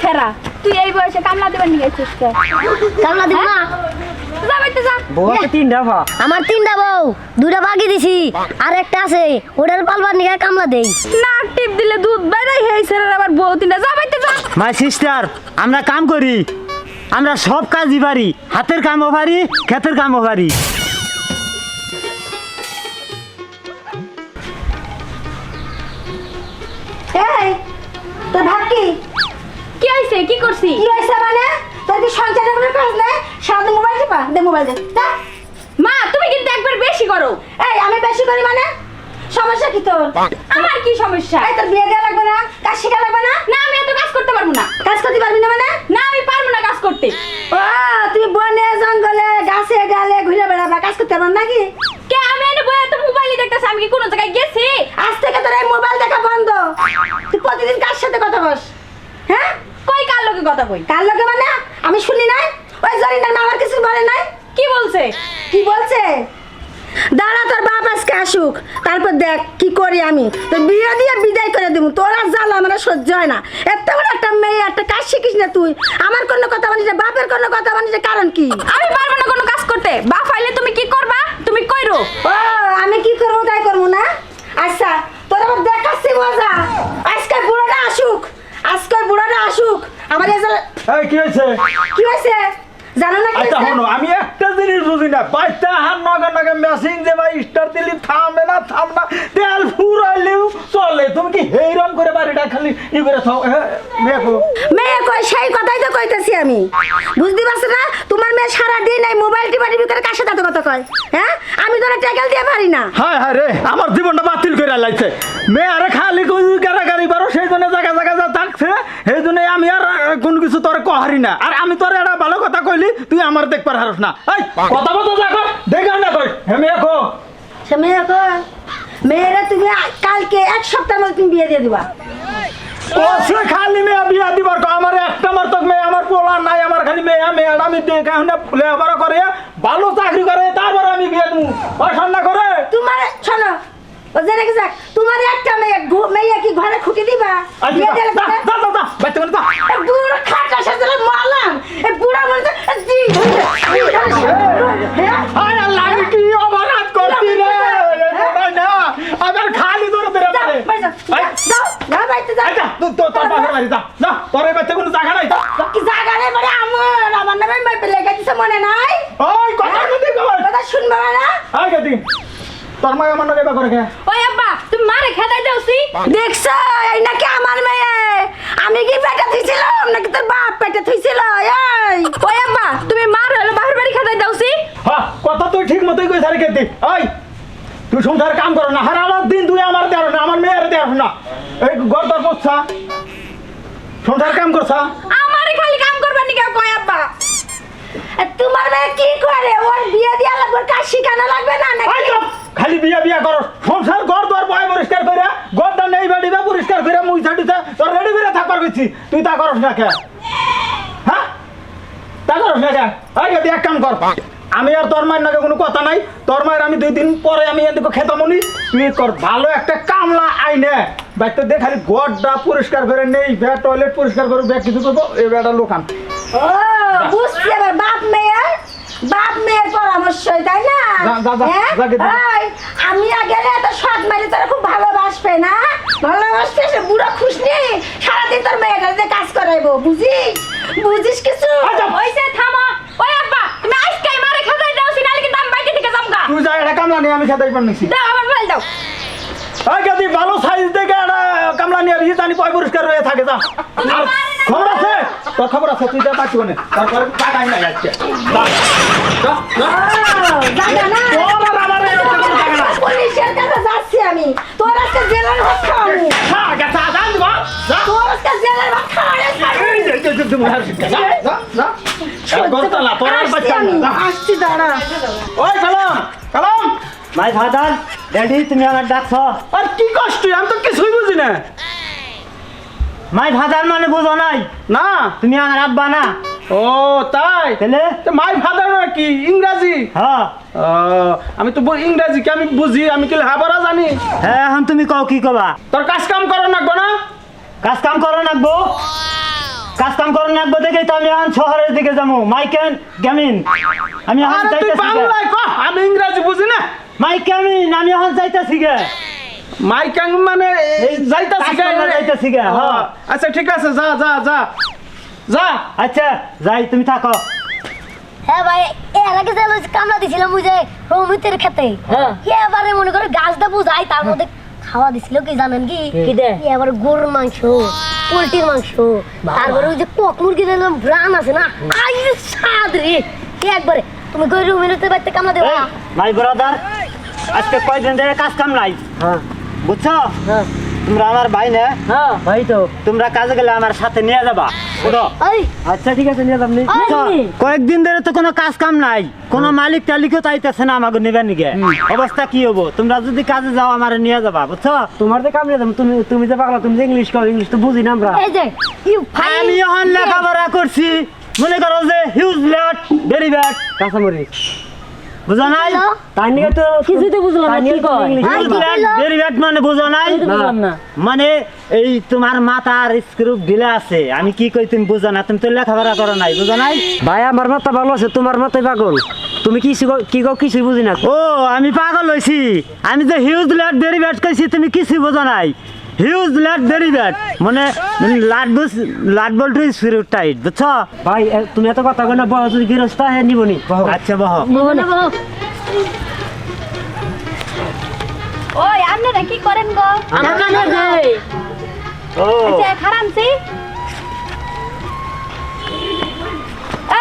খেরা তুই এই বয়সে কামলা দিবার নিয়ে গেছিস কে? কামলা দিব না যা বাইতে যা। বউ তো তিনটা ভা আমার তিনটা বউ দুটা বাকি দিছি আর একটা আছে ওটার পালবার নিয়ে কামলা দেই নাক টিপ দিলে দুধ বাইরে হেই ছেড়ে আবার বউ তিনটা যা বাইতে যা। মাই সিস্টার আমরা কাম করি আমরা সব কাজই পারি হাতের কামও পারি ক্ষেতের কামও পারি এই তোর ভাব কি কি হইছে কি করছি? কি হয়েছে মানে তোর কি সংসারের কোনো কাজ নেই সারাদিন মোবাইল টিপা দে মোবাইল দে যা। মা তুমি কিন্তু একবার বেশি করো। এই আমি বেশি করি মানে সমস্যা কি তোর আমার কি সমস্যা? এই তোর বিয়ে দেওয়া লাগবে না কাজ শেখা লাগবে না না আমি এত কাজ করতে পারবো না। কাজ করতে পারবি না মানে না আমি পারবো না কাজ করতে। ও তুই বনে জঙ্গলে গাছে ডালে ঘুরে বেড়াবা কাজ করতে পারবি নাকি কে আমি এনে বইয়া তো মোবাইলই দেখতেছি, আমি কি কোনো জায়গায় গেছি? আজ থেকে তোর এই মোবাইল দেখা বন্ধ তুই প্রতিদিন কার সাথে কথা বস হ্যাঁ কই কার লগে কথা কই? কার লোকে মানে আমি শুনি নাই ওই জরিনার মা আমার কিছু বলে নাই কি বলছে? কি বলছে দাঁড়া তোর বাপ আজকে আসুক তারপর দেখ কি করি আমি তোর বিয়ে দিয়ে বিদায় করে দেবো তোর আর জ্বালা আমার আর সহ্য হয় না এত বড় একটা মেয়ে একটা কাজ শিখিস না তুই আমার কোনো কথা মানিস না বাপের কোনো কথা মানিস না কারণ কি আমি পারবো না কোনো কাজ করতে। বাপ আইলে তুমি কি করবা? তুমি কইরো। ও আমি কি করবো তাই করবো না আচ্ছা তোর আবার দেখাচ্ছি মজা আজকের বুড়োটা আসুক আজকের বুড়োটা আসুক আমার এই জ্বালা- এই কি হয়েছে কি হয়েছে জানো না কি আচ্ছা হয়েছে? শোনো আমি একটা জিনিস বুঝি না বাইতে হাত নগা নগা মেশিন যে ভাই স্টার দিলি থামবে না থাম না তেল ফুরাইলেও চলে তুমি কি হেইরন করে বাড়িটা খালি ই করে থাও মেয়েকো মেয়ে কই সেই কথাই তো কইতেছি আমি বুঝতে পারছো না তোমার মেয়ে সারা দিন এই মোবাইল টিপা টিপি করে কার সাথে এত কথা কয় হ্যাঁ আমি তোরা ট্যাকেল দিয়ে পারি না হায় হায় রে আমার জীবনটা বাতিল করে লাইছে মেয়ে আরে খালি গাড়ি বারো সেই জন্য জায়গা জায়গা যা থাকছে সেই জন্য আমি আর কোনো কিছু তোর কহারি না আর আমি তোর একটা ভালো কথা কইলি তুই আমার দেখবার হারস না এই কথা বলতে দেখো দেখে না কই হে মেয়েকো সে মেয়ে কই মেয়েরা তুমি কালকে এক সপ্তাহের মধ্যে তুমি বিয়ে দিয়ে দিবা ওসে খালি মেয়ে বিয়া দিবার তো আমার একটা মার তো মেয়ে আমার পোলা নাই আমার খালি মেয়ে মেয়ে আমি দেখে হুনে লেখাপড়া করে ভালো চাকরি করে তারপর আমি বিয়ে দেবো পছন্দ করে তোমার শোনো ও জেনে গেছে তোমার একটা মেয়ে মেয়ে কি ঘরে খুঁটি দিবা বিয়ে দিলে বাইতে মানে এই বুড়ো খাটা সাথে মারলাম এই বুড়া বলতে হ্যাঁ আয় আল্লাহ আমি কি অপরাধ করছি রে তাই না আবার খালি ধরে ধরে যাও, মারে বাড়ি যাও, যাও, যাও, বাড়িতে যাও। আচ্ছা তুই তো তোর বাপের বাড়ি যা না তোর এই বাচ্চা কোনো জায়গা নাই কি জায়গা নেই মানে আমার নামে মেপে লেগে দিছে মনে নাই ওই কথা যদি কই কথা শুনবে না আয় গদি তোর মা আমার নাকি করে কে ওই আব্বা তুমি মারে খেদাই দাওছি। দেখছো এই নাকি আমার মেয়ে আমি কি পেটে থইছিলাম নাকি তোর বাপ পেটে থইছিল এই ওই আব্বা তুমি মার হলো বাহির বাড়ি খেদাই দাওছি। হ্যাঁ কথা তুই ঠিক মতোই কই সারি কেতি ওই তুই সংসার কাম করো না হারানোর দিন তুই আমার দেয়ার না আমার মেয়ের দেয়ার না এই ঘর দর পোছা সংসার কাম করছা আমারে খালি কাম করবা নি কেউ কয় আব্বা। আর তোমার মেয়ে কি করে ওর বিয়ে দিয়া লাগবে কাজ শিখানো লাগবে না ওই নাকি তো, খালি বিয়া বিয়া করো সংসার ঘর দর বয় পরিষ্কার করে ঘরটা নেই বাড়িবা পরিষ্কার করে মুই ছাড়িতে তোর রেডি করে থাকবার কইছি তুই তা করস না কে হ্যাঁ তা করস না কে ওই যদি এক কাম কর আমি আর তোর মায়ের নাকি কোনো কথা নাই তোর মায়ের আমি 2 দিন পরে আমি এদিকে খেতামনি তুই কর ভালো একটা কামলা আইনে বাইতে দে খালি ঘরটা পরিষ্কার করে নেই ব্যাগ টয়লেট পরিষ্কার করে ব্যাগ কিছু করবো এই ব্যাগটা লোকান ও বুঝছি এবার বাপ মেয়ের পরামর্শ তাই না হ্যাঁ? এই, আমি আগে এত শর্ট মারি তোরা খুব ভালোবাসবে না ভালোবাসবে সে বুড়ো খুশনি সারাদিন তোর মেয়েটার দিয়ে কাজ করাইবো বুঝিস কিছু ওইসে থামো। ওই আব্বা তুমি আজকাই মারে খেদাই দাওছি নালে কিন্তু আমি বাইরে থেকে যামগা। তুই যা এটা কামলা নিয়ে আমি খেতে পারছি দাও আমার মোবাইল দাও। ওই গদি ভালো সাইজ দেখে একটা কামলা নিয়ে বিয়ে জানি পয় পরিষ্কার হয়ে থাকে যা আর খবর আছে তোর খবর আছে তুই যা পাচ্ছি মানে তারপরে টাকাই নাই যাচ্ছে জায়গা না তোর আর আমার এই হচ্ছে কোনো জায়গা না পুলিশের কাছে যাচ্ছি আমি তোর আজকে জেলার ভাত খাওয়াবো হ্যাঁ গেছা জান দিব যা তোর আজকে জেলার ভাত খাওয়াবো এই যে তুমি যা যা যা গরতলা তোর আর বাচ্চা না আসছি দাঁড়া ওই কালাম কালাম মাই ফাদার ড্যাডি তুমি আমার ডাকছ আর কি কষ্ট আমি তো কিছুই বুঝি না মাই ফাদার মানে বুঝো নাই না তুমি আমার আব্বা না ও তাই তাহলে মাই ফাদার কি ইংরাজি হ্যাঁ আমি তো ইংরাজি কি আমি বুঝি আমি কি লেখাপড়া জানি হ্যাঁ এখন তুমি কও কি কবা তোর কাজ কাম করো না কাজ কাম করো নাকবো কাজ কাম কাম করার লাগবে দেখে তো আমি এখন শহরের দিকে যাবো মাইকেন গ্যামিন আমি এখন আরে তুই যাইতেছি গে। বাংলায় কহ, আমি ইংরেজি বুঝি না। মাইক গ্যামিন আমি এখন যাইতেছি গে মাইকাং মানে এই যাইতাছি গে। কাজকর্মে যাইতাছি গে, হ্যাঁ। আচ্ছা ঠিক আছে, যা যা যা যা। আচ্ছা যাই তুমি থাকো। হ্যাঁ ভাই এর আগে যে কামলা দিছিলাম ওই যে রমিতের খেতে এবারে মনে করে গাছটা বুঝাই তার মধ্যে খাওয়া দিছিল কি জানেন কি এবার গরুর মাংস পোলট্রির মাংস তারপরে ওই যে কক মুরগির ব্রান আছে না আই স্বাদ রে একবারে তুমি গরু মিনিটের বাড়িতে কামলা দেবা মাই ব্রাদার আজকে কয়দিন ধরে কাজ কাম নাই বুঝছো তোমরা আমার ভাই না ভাই তো তোমরা কাজে গেলে আমার সাথে নিয়ে যাবা বুঝো এই আচ্ছা ঠিক আছে নিয়ে যাবনি কয়েকদিন ধরে তো কোনো কাজ কাম নাই কোনো মালিক টালিকও চাইতেছে না আমাকে নেবেন নিগে অবস্থা কি হবো তোমরা যদি কাজে যাও আমার নিয়ে যাবা বুঝছো তোমার তো কাম নিয়ে যাবো তুমি যে পাগলা তুমি যে ইংলিশ কও ইংলিশ তো বুঝি না আমরা এই যে ইউ ভাই আমি এখন লেখাপড়া করছি মনে করো যে হিউজ লেট ভেরি ব্যাড কাঁচামরিচ বুঝো নাই তাই নিয়ে তো কিছুই তো বুঝলাম না কি কয় হিউজ লেট ভেরি ব্যাড মানে বুঝো নাই মানে এই তোমার মাথার স্ক্রু ঢিলা আছে আমি কি কই তুমি বুঝো না তুমি তো লেখাপড়া করো নাই বুঝো নাই ভাই আমার মাথা ভালো আছে তোমার মাথায় পাগল তুমি কি কিছুই বুঝি না ও আমি পাগল হইছি আমি যে হিউজ লেট ভেরি ব্যাড কইছি তুমি কিছুই বুঝো নাই হিউজ লেট ভেরি ব্যাড মানে লাট বল্টু স্ক্রু টাইট বুঝছো ভাই তুমি এত কথা কই না বড় যদি গৃহস্থ হ্যাঁ নিবনি আচ্ছা বহ ওই আপনারা কি করেন গো ও আচ্ছা খারামছি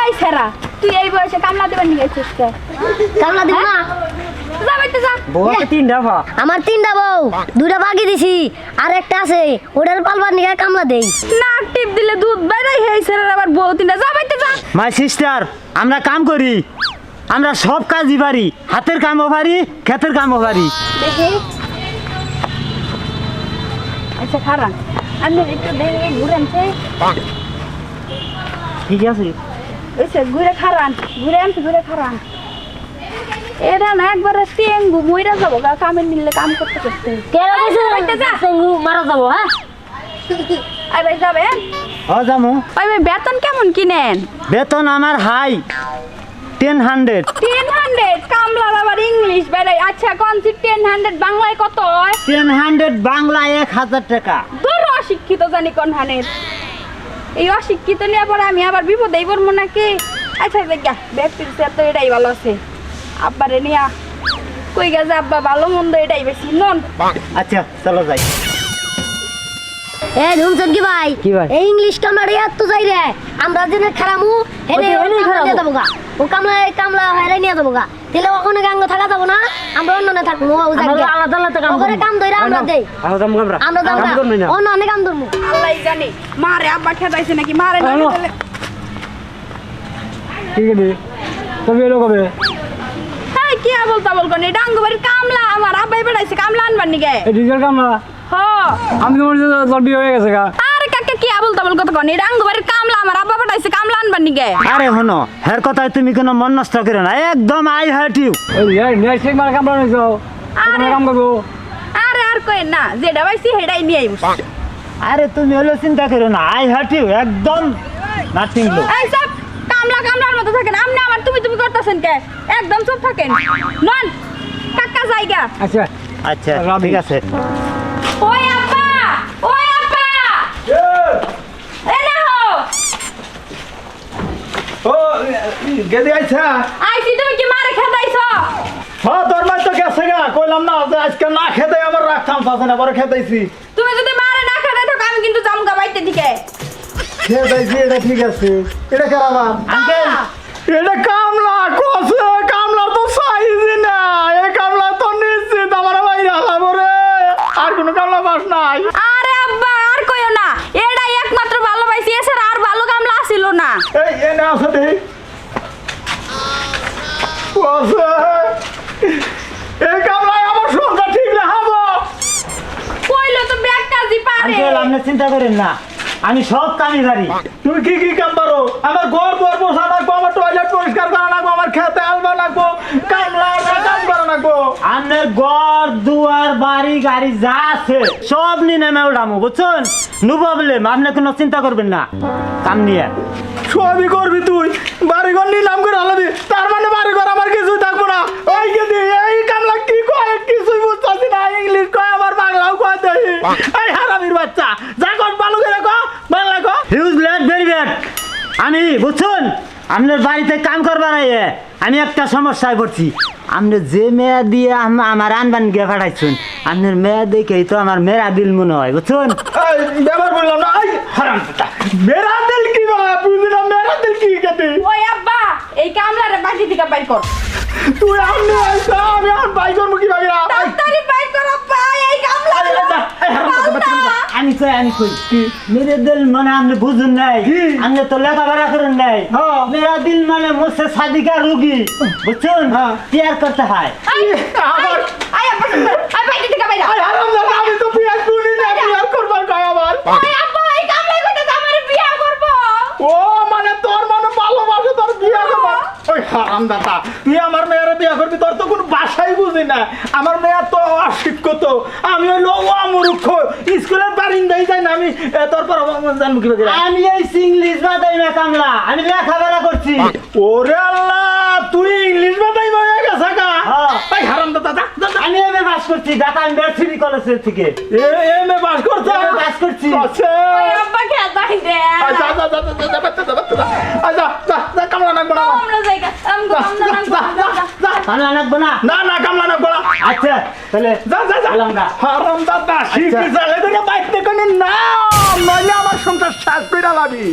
এই সেরা তুই এই বয়সে কামলা দিবেন নিয়ে গেছিস কে কামলা দিব না যা বাইতে যা বউ আছে তিনটা ভা আমার তিনটা বউ দুটা বাকি দিছি আর একটা আছে ওটার পালবার নিয়ে কামলা দেই নাক টিপ দিলে দুধ বেরাই হেই সেরার আবার বউ তিনটা যা বাইতে যা মাই সিস্টার আমরা কাম করি আমরা সব কাজই পারি হাতের কামও পারি ক্ষেতের কামও পারি দেখি আচ্ছা খারাপ আপনি একটু দেখে ঘুরে আনছে ঠিক আছে ওইসে ঘুরে খারান ঘুরে খারান এটা না একবার টেঙ্গু মইরা যাবো গা কামের নিলে কাম করতে করতে কেরা কইছে বাইতে যা মারা যাবো হ্যাঁ আই ভাই যাবে ও জামু ওই ভাই বেতন কেমন কিনেন বেতন আমার হাই 1000 1000 কামলার আবার ইংলিশ বেড়াই আচ্ছা কোনছি 1000 বাংলায় কত হয় 1000 বাংলা 1000 টাকা দূর অশিক্ষিত জানি কোন হানের এই অশিক্ষিত নিয়ে পরে আমি আবার বিপদেই পড়বো নাকি আচ্ছা দেখা ব্যক্তির তো এটাই ভালো আছে আব্বারে নিয়া কই গেছে আব্বা ভালো মন্দ এটাই বেশি নন আচ্ছা চলো যাই এ ধুমছেন কি ভাই কি ভাই? এই ইংলিশ কামলা রে এত যাই রে আমরা যেন খারামু হেনে কামলা দিয়ে দেবো গা ও কামলা হেরে নিয়ে দেবো গা তাহলে ওখানে গাঙ্গ থাকা যাবো না আমরা অন্য না থাকবো ও জায়গায় আলাদা আলাদা কাম ওখানে কাম ধরে আমরা দেই আমরা যাবো কাম করবি না অন্য অনেক কাম ধরবো আল্লাহ জানি মারে আব্বা খেদাইছে নাকি মারে না হ্যালো। খেদাইলে ঠিক আছে তুমি এলো কবে হ্যাঁ কি বল তা বল কোনি ডাঙ্গুবাড়ির কামলা আমার আব্বাই বেড়াইছে কামলা আনবার নিগে এই ডিজেল কাম না হ আমি তোমার জলদি হয়ে গেছে গা আরে কাকা কি বল তা বল কত কোনি ডাঙ্গুবাড়ির কামলা আমার আব্বা বেড়াইছে কামলা আনবার নিগে আরে হনো হের কথায় তুমি কোনো মন নষ্ট করো না একদম আই হার্ট ইউ ওই নেক্সট মার কাম বানাইছো আরে কাম করবো আরে আর কই না যেটা পাইছি সেটাই নিয়ে আইব আরে তুমি হলো চিন্তা করো না আই হার্ট ইউ একদম নাথিং লো এই সব কামলার মতো থাকেন আপনি আমার তুমি করতেছেন কে একদম চুপ থাকেন নন কাকা জায়গা আচ্ছা আচ্ছা ঠিক আছে ওই আব্বা এ না হো ও গেদি আইছা আইছি তুমি কি মারে খেদাইছো হ্যাঁ তোর মাই তো গেছে গা কইলাম না যে আজকে না খেতে আমার রাখতাম পাছে না পরে খেতাইছি তুমি যদি মারে না খেদাই থাকো আমি কিন্তু জামগা বাইতে দিকে খেতাইছি এটা ঠিক আছে এটা কারাবা আঙ্কেল এটা কামলা কোসে কামলা তো সাইজি না এই কামলা তো নিশ্চিত আমার বাইরে হালাবো রে আর কোনো কামলা পাস নাই আরে আব্বা আর কইও না এটাই একমাত্র ভালো পাইছি এছাড়া আর ভালো কামলা আসিল না এই এনে আসো দেখি কোসে এই কামলায় আমার সংখ্যা ঠিক রাখাবো কইলো তো ব্যাগ কাজি পারে আঙ্কেল আপনি চিন্তা করেন না আমি সব কামই পারি তুমি কি কাম পারো আমার ঘর দুয়ার পোছা রাখবো আমার টয়লেট পরিষ্কার করা রাখবো আমার খেতে আলবা রাখবো কামলা কাম করা রাখবো আপনার আপনার ঘর দুয়ার বাড়ি গাড়ি যা আছে সব নিয়ে নেমে উঠামো বুঝছেন? নো প্রবলেম, আপনি কোনো চিন্তা করবেন না কাম নিয়ে। সবই করবি তুই, বাড়িঘর নিলাম করে হলাবি, তার মানে বাড়িঘর আমার কিছুই থাকবো না। ওই কিন্তু এই কামলা কি কয় কিছুই বুঝতেছি না, ইংলিশ কয় আবার বাংলাও কয় দেই। এই হারামির বাচ্চা, যা কর ভালো করে কো, বাংলা কো। Huge bad very bad. আমি বুঝছেন আপনার বাড়িতে কাম করবার আইয়ে আমি একটা সমস্যায় পড়ছি। আপনি যে মেয়া দিয়ে আমার আনবান গিয়ে পাঠাইছেন, আপনার মেয়া দেখেই তো আমার মেরা দিল মনে হয় বুঝছেন? এই ব্যবহার বললাম না, এই হারাম বাচ্চা, মেরা দিল কি বাবা, বুঝলি না মেরা দিল কি কেটে? ওই আব্বা এই কামলারে বাড়ি থেকে বাইর কর। তুই আমনে আইসা আমি আর বাই করবো কি বাগিরা? তাড়াতাড়ি বাইর কর আব্বা, এই কামলা আমি কই মেরে দিল মানে আপনি বুঝুন নাই, আপনি তো লেখাপড়া করেন নাই। মেরা দিল মানে মুসে সাদিকা রুগী বুঝছেন, কেয়ার করতে হয়। আবার আই আব্বা আই বাড়ি থেকে বাইর এই হারাম দাদা, আমি তো বিয়া করি না, বিয়া করবার কয় আবার। ওই আব্বা এই কামলা কইতে আমার বিয়া করব। ও মানে তোর মানে ভালোবাসে তোর বিয়া করবো। ওই হারাম দাদা, তুই আমার মেয়ের বিয়া করবি, তোর তো কোনো বাসাই বুঝি না। আমার মেয়ে তো অশিক্ষিত, আমি হইলো অমূর্খ, স্কুলের বারিন্দাই যাই না আমি, তোর পর জানবো কি বাকি? আমি এই ইংলিশ বাদাই না কামলা, আমি লেখাপড়া করছি। ওরে আল্লাহ, তুই ইংলিশ বাদাই হয়ে গেছে গা? এই হারাম দাদা, আমি এমএ পাস করছি ঢাকা ইউনিভার্সিটি কলেজ থেকে। এম এ পাস করছে? পাস করছি। ওই আব্বা খেতাই দে। আচ্ছা আচ্ছা আচ্ছা আচ্ছা আচ্ছা আচ্ছা, কামলা নাকবো না, আমরা জায়গা আমগো আমরা না। কামলা নাকবো না? না না কামলা নাকবো না। আচ্ছা তাহলে যা যা যা, গেলাম গা। হারাম দাদা, শিখি চালে করে বাইতে কোনে না, নইলে আমার সংসার শেষ করে লাবি।